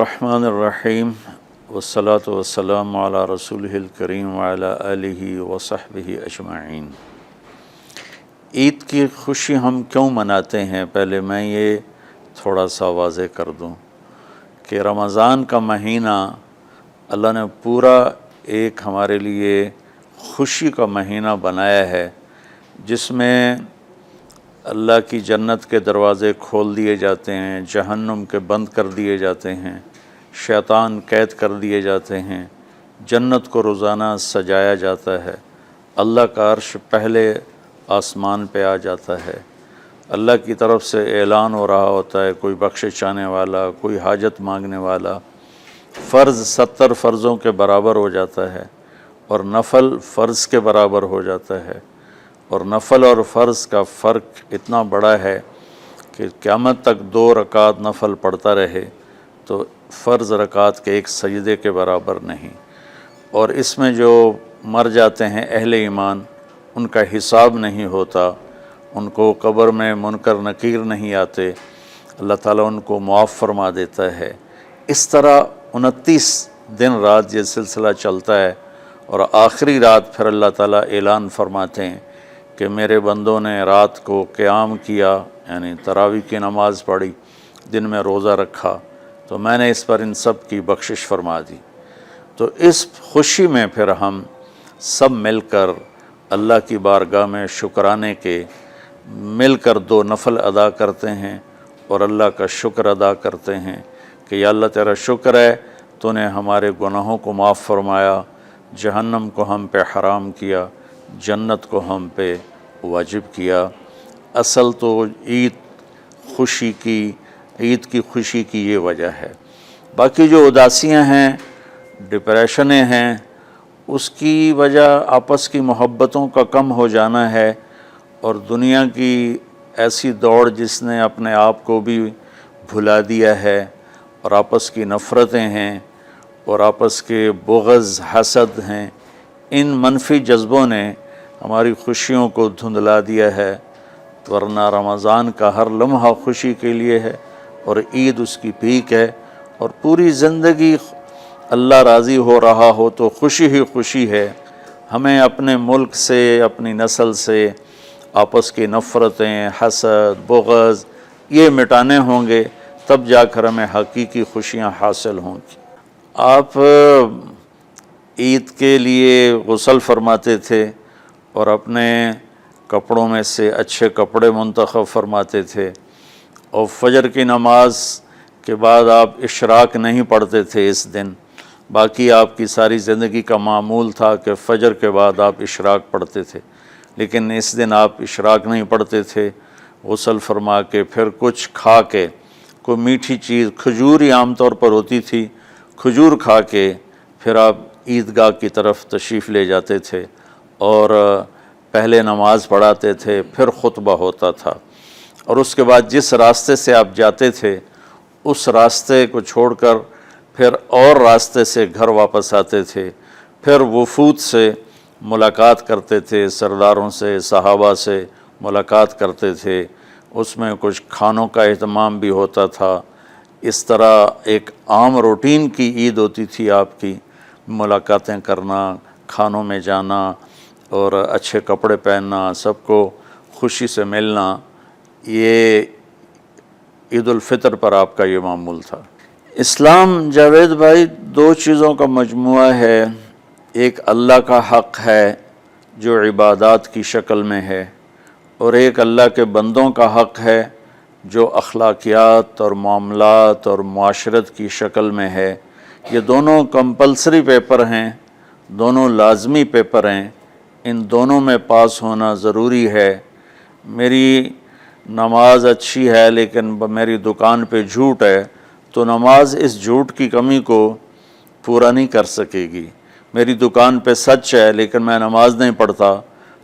الرحمن الرحیم والصلاة والسلام علی رسولہ الکریم وعلی آلہ وصحبہ اجمعین۔ عید کی خوشی ہم کیوں مناتے ہیں؟ پہلے میں یہ تھوڑا سا واضح کر دوں کہ رمضان کا مہینہ اللہ نے پورا ایک ہمارے لیے خوشی کا مہینہ بنایا ہے، جس میں اللہ کی جنت کے دروازے کھول دیے جاتے ہیں، جہنم کے بند کر دیے جاتے ہیں، شیطان قید کر دیے جاتے ہیں، جنت کو روزانہ سجایا جاتا ہے، اللہ کا عرش پہلے آسمان پہ آ جاتا ہے، اللہ کی طرف سے اعلان ہو رہا ہوتا ہے، کوئی بخشش چاہنے والا، کوئی حاجت مانگنے والا، فرض 70 فرضوں کے برابر ہو جاتا ہے اور نفل فرض کے برابر ہو جاتا ہے، اور نفل اور فرض کا فرق اتنا بڑا ہے کہ قیامت تک 2 رکعت نفل پڑھتا رہے تو فرض رکعت کے ایک سجدے کے برابر نہیں۔ اور اس میں جو مر جاتے ہیں اہل ایمان، ان کا حساب نہیں ہوتا، ان کو قبر میں منکر نکیر نہیں آتے، اللہ تعالیٰ ان کو معاف فرما دیتا ہے۔ اس طرح 29 دن رات یہ سلسلہ چلتا ہے، اور آخری رات پھر اللہ تعالیٰ اعلان فرماتے ہیں کہ میرے بندوں نے رات کو قیام کیا، یعنی تراویح کی نماز پڑھی، دن میں روزہ رکھا، تو میں نے اس پر ان سب کی بخشش فرما دی۔ تو اس خوشی میں پھر ہم سب مل کر اللہ کی بارگاہ میں شکرانے کے مل کر 2 نفل ادا کرتے ہیں اور اللہ کا شکر ادا کرتے ہیں کہ یا اللہ تیرا شکر ہے، تو نے ہمارے گناہوں کو معاف فرمایا، جہنم کو ہم پہ حرام کیا، جنت کو ہم پہ واجب کیا۔ اصل تو عید کی خوشی کی یہ وجہ ہے۔ باقی جو اداسیاں ہیں، ڈپریشنیں ہیں، اس کی وجہ آپس کی محبتوں کا کم ہو جانا ہے، اور دنیا کی ایسی دوڑ جس نے اپنے آپ کو بھی بھلا دیا ہے، اور آپس کی نفرتیں ہیں، اور آپس کے بغض حسد ہیں، ان منفی جذبوں نے ہماری خوشیوں کو دھندلا دیا ہے، ورنہ رمضان کا ہر لمحہ خوشی کے لیے ہے، اور عید اس کی پیک ہے، اور پوری زندگی اللہ راضی ہو رہا ہو تو خوشی ہی خوشی ہے۔ ہمیں اپنے ملک سے، اپنی نسل سے آپس کی نفرتیں، حسد، بغض یہ مٹانے ہوں گے، تب جا کر ہمیں حقیقی خوشیاں حاصل ہوں گی۔ آپ عید کے لیے غسل فرماتے تھے اور اپنے کپڑوں میں سے اچھے کپڑے منتخب فرماتے تھے، اور فجر کی نماز کے بعد آپ اشراق نہیں پڑھتے تھے اس دن۔ باقی آپ کی ساری زندگی کا معمول تھا کہ فجر کے بعد آپ اشراق پڑھتے تھے، لیکن اس دن آپ اشراق نہیں پڑھتے تھے۔ غسل فرما کے پھر کچھ کھا کے، کوئی میٹھی چیز، کھجور ہی عام طور پر ہوتی تھی، کھجور کھا کے پھر آپ عیدگاہ کی طرف تشریف لے جاتے تھے، اور پہلے نماز پڑھاتے تھے، پھر خطبہ ہوتا تھا، اور اس کے بعد جس راستے سے آپ جاتے تھے اس راستے کو چھوڑ کر پھر اور راستے سے گھر واپس آتے تھے، پھر وفود سے ملاقات کرتے تھے، سرداروں سے، صحابہ سے ملاقات کرتے تھے، اس میں کچھ کھانوں کا اہتمام بھی ہوتا تھا۔ اس طرح ایک عام روٹین کی عید ہوتی تھی آپ کی، ملاقاتیں کرنا، کھانوں میں جانا، اور اچھے کپڑے پہننا، سب کو خوشی سے ملنا۔ یہ عید الفطر پر آپ کا یہ معمول تھا۔ اسلام جاوید بھائی 2 چیزوں کا مجموعہ ہے، ایک اللہ کا حق ہے جو عبادات کی شکل میں ہے، اور ایک اللہ کے بندوں کا حق ہے جو اخلاقیات اور معاملات اور معاشرت کی شکل میں ہے۔ یہ دونوں کمپلسری پیپر ہیں، دونوں لازمی پیپر ہیں، ان دونوں میں پاس ہونا ضروری ہے۔ میری نماز اچھی ہے لیکن میری دکان پہ جھوٹ ہے، تو نماز اس جھوٹ کی کمی کو پورا نہیں کر سکے گی۔ میری دکان پہ سچ ہے لیکن میں نماز نہیں پڑھتا،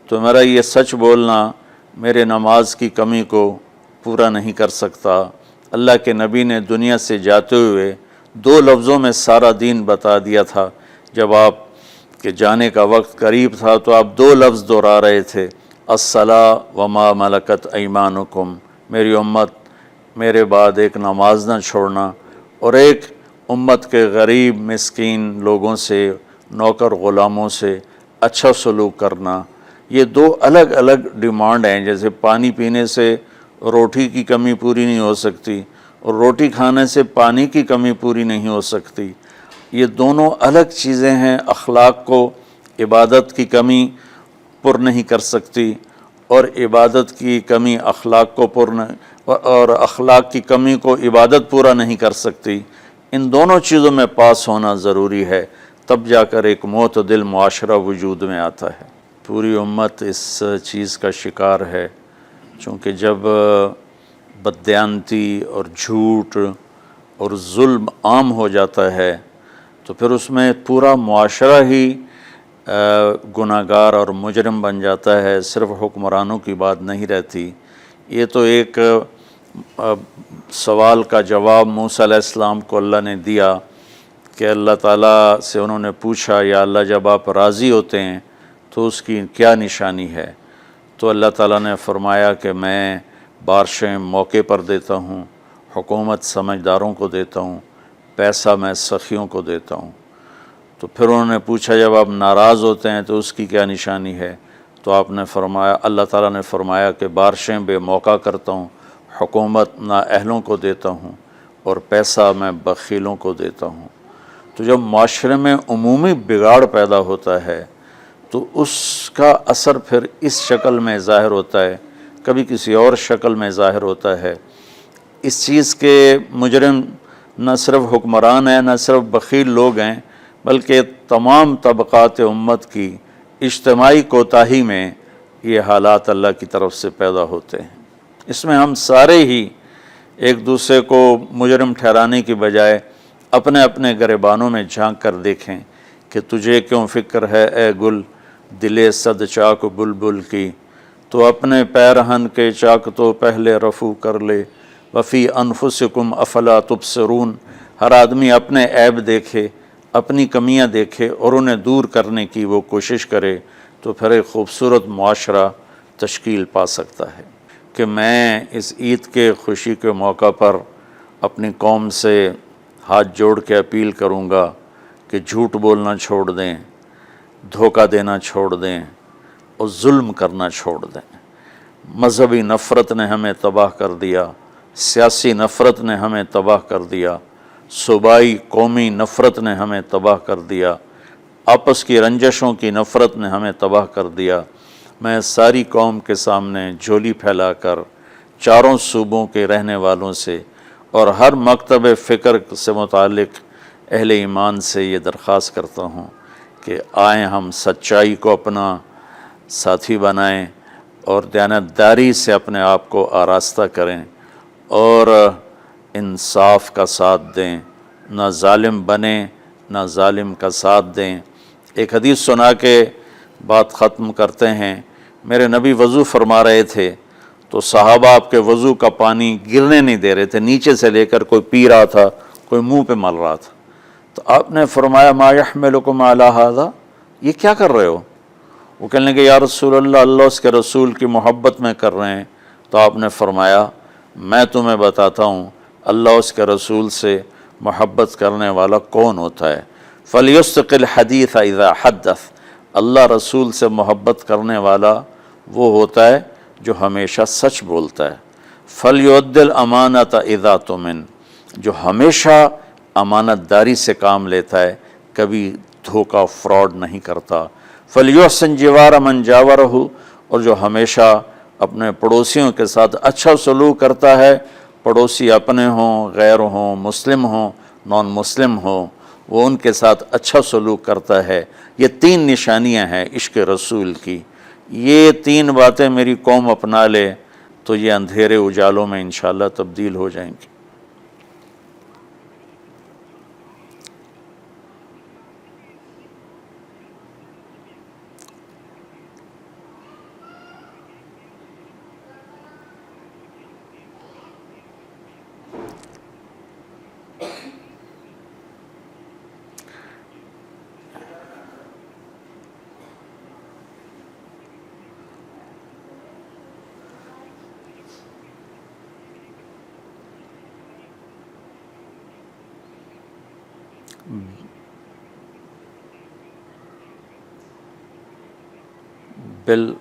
تو میرا یہ سچ بولنا میرے نماز کی کمی کو پورا نہیں کر سکتا۔ اللہ کے نبی نے دنیا سے جاتے ہوئے 2 لفظوں میں سارا دین بتا دیا تھا۔ جب آپ کے جانے کا وقت قریب تھا تو آپ 2 لفظ دہرا رہے تھے، الصلاۃ وما ملکت ایمانکم، میری امت میرے بعد ایک نماز نہ چھوڑنا، اور ایک امت کے غریب مسکین لوگوں سے، نوکر غلاموں سے اچھا سلوک کرنا، یہ دو الگ الگ ڈیمانڈ ہیں۔ جیسے پانی پینے سے روٹی کی کمی پوری نہیں ہو سکتی اور روٹی کھانے سے پانی کی کمی پوری نہیں ہو سکتی، یہ دونوں الگ چیزیں ہیں۔ اخلاق کو عبادت کی کمی پر نہیں کر سکتی، اور عبادت کی کمی اخلاق کو اور اخلاق کی کمی کو عبادت پورا نہیں کر سکتی۔ ان دونوں چیزوں میں پاس ہونا ضروری ہے، تب جا کر ایک معتدل معاشرہ وجود میں آتا ہے۔ پوری امت اس چیز کا شکار ہے، چونکہ جب بددیانتی اور جھوٹ اور ظلم عام ہو جاتا ہے تو پھر اس میں پورا معاشرہ ہی گناہگار اور مجرم بن جاتا ہے، صرف حکمرانوں کی بات نہیں رہتی۔ یہ تو ایک سوال کا جواب موسیٰ علیہ السلام کو اللہ نے دیا کہ اللہ تعالیٰ سے انہوں نے پوچھا، یا اللہ جب آپ راضی ہوتے ہیں تو اس کی کیا نشانی ہے؟ تو اللہ تعالیٰ نے فرمایا کہ میں بارشیں موقع پر دیتا ہوں، حکومت سمجھداروں کو دیتا ہوں، پیسہ میں سخیوں کو دیتا ہوں۔ تو پھر انہوں نے پوچھا جب آپ ناراض ہوتے ہیں تو اس کی کیا نشانی ہے؟ تو آپ نے فرمایا، اللہ تعالیٰ نے فرمایا کہ بارشیں بے موقع کرتا ہوں، حکومت نااہلوں کو دیتا ہوں، اور پیسہ میں بخیلوں کو دیتا ہوں۔ تو جب معاشرے میں عمومی بگاڑ پیدا ہوتا ہے تو اس کا اثر پھر اس شکل میں ظاہر ہوتا ہے، کبھی کسی اور شکل میں ظاہر ہوتا ہے۔ اس چیز کے مجرم نہ صرف حکمران ہیں، نہ صرف بخیل لوگ ہیں، بلکہ تمام طبقات امت کی اجتماعی کوتاہی میں یہ حالات اللہ کی طرف سے پیدا ہوتے ہیں۔ اس میں ہم سارے ہی ایک دوسرے کو مجرم ٹھہرانے کی بجائے اپنے اپنے گریبانوں میں جھانک کر دیکھیں کہ تجھے کیوں فکر ہے اے گل دلِ صد چاک بلبل کی، تو اپنے پیرہن کے چاک تو پہلے رفو کر لے، وفی انفسکم افلا تبصرون۔ ہر آدمی اپنے عیب دیکھے، اپنی کمیاں دیکھے اور انہیں دور کرنے کی وہ کوشش کرے، تو پھر ایک خوبصورت معاشرہ تشکیل پا سکتا ہے۔ کہ میں اس عید کے خوشی کے موقع پر اپنی قوم سے ہاتھ جوڑ کے اپیل کروں گا کہ جھوٹ بولنا چھوڑ دیں، دھوکہ دینا چھوڑ دیں اور ظلم کرنا چھوڑ دیں۔ مذہبی نفرت نے ہمیں تباہ کر دیا، سیاسی نفرت نے ہمیں تباہ کر دیا، صوبائی قومی نفرت نے ہمیں تباہ کر دیا، آپس کی رنجشوں کی نفرت نے ہمیں تباہ کر دیا۔ میں ساری قوم کے سامنے جھولی پھیلا کر چاروں صوبوں کے رہنے والوں سے اور ہر مکتب فکر سے متعلق اہل ایمان سے یہ درخواست کرتا ہوں کہ آئیں ہم سچائی کو اپنا ساتھی بنائیں اور دیانتداری سے اپنے آپ کو آراستہ کریں اور انصاف کا ساتھ دیں، نہ ظالم بنیں نہ ظالم کا ساتھ دیں۔ ایک حدیث سنا کے بات ختم کرتے ہیں۔ میرے نبی وضو فرما رہے تھے تو صحابہ آپ کے وضو کا پانی گرنے نہیں دے رہے تھے، نیچے سے لے کر کوئی پی رہا تھا، کوئی منہ پہ مل رہا تھا۔ تو آپ نے فرمایا ما یحملکم علی ھذا، یہ کیا کر رہے ہو؟ وہ کہنے لگے یا رسول اللہ، اللہ اس کے رسول کی محبت میں کر رہے ہیں۔ تو آپ نے فرمایا میں تمہیں بتاتا ہوں اللہ اس کے رسول سے محبت کرنے والا کون ہوتا ہے۔ فَلْيُصْدِقِ الْحَدِيثَ اِذَا حَدَّثَ، اللہ رسول سے محبت کرنے والا وہ ہوتا ہے جو ہمیشہ سچ بولتا ہے۔ فَلْيُؤَدِّ الْأَمَانَةَ اِذَا تُؤْمِنَ، جو ہمیشہ امانت داری سے کام لیتا ہے، کبھی دھوکہ فراڈ نہیں کرتا۔ فَلْيُحْسِنْ جِوَارَ مَنْ جَاوَرَهُ، اور جو ہمیشہ اپنے پڑوسیوں کے ساتھ اچھا سلوک کرتا ہے، پڑوسی اپنے ہوں، غیر ہوں، مسلم ہوں، نان مسلم ہوں، وہ ان کے ساتھ اچھا سلوک کرتا ہے۔ یہ تین نشانیاں ہیں عشق رسول کی۔ یہ تین باتیں میری قوم اپنا لے تو یہ اندھیرے اجالوں میں انشاءاللہ تبدیل ہو جائیں گی۔ بل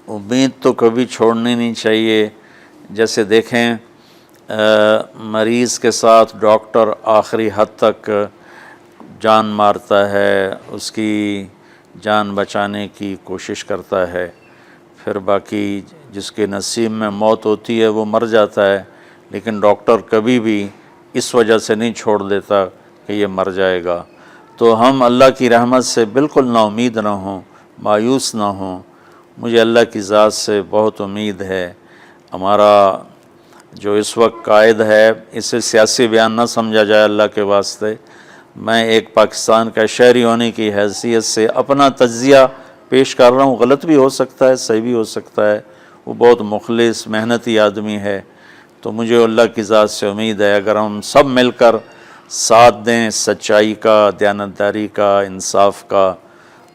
امید تو کبھی چھوڑنی نہیں چاہیے. جیسے دیکھیں مریض کے ساتھ ڈاکٹر آخری حد تک جان مارتا ہے، اس کی جان بچانے کی کوشش کرتا ہے، پھر باقی جس کے نصیب میں موت ہوتی ہے وہ مر جاتا ہے، لیکن ڈاکٹر کبھی بھی اس وجہ سے نہیں چھوڑ دیتا کہ یہ مر جائے گا. تو ہم اللہ کی رحمت سے بالکل نا امید نہ ہوں، مایوس نہ ہوں. مجھے اللہ کی ذات سے بہت امید ہے. ہمارا جو اس وقت قائد ہے اسے سیاسی بیان نہ سمجھا جائے اللہ کے واسطے. میں ایک پاکستان کا شہری ہونے کی حیثیت سے اپنا تجزیہ پیش کر رہا ہوں. غلط بھی ہو سکتا ہے، صحیح بھی ہو سکتا ہے. وہ بہت مخلص محنتی آدمی ہے. تو مجھے اللہ کی ذات سے امید ہے اگر ہم سب مل کر ساتھ دیں سچائی کا، دیانتداری کا، انصاف کا،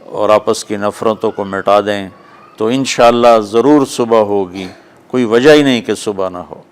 اور آپس کی نفرتوں کو مٹا دیں تو انشاءاللہ ضرور صبح ہوگی. کوئی وجہ ہی نہیں کہ صبح نہ ہو.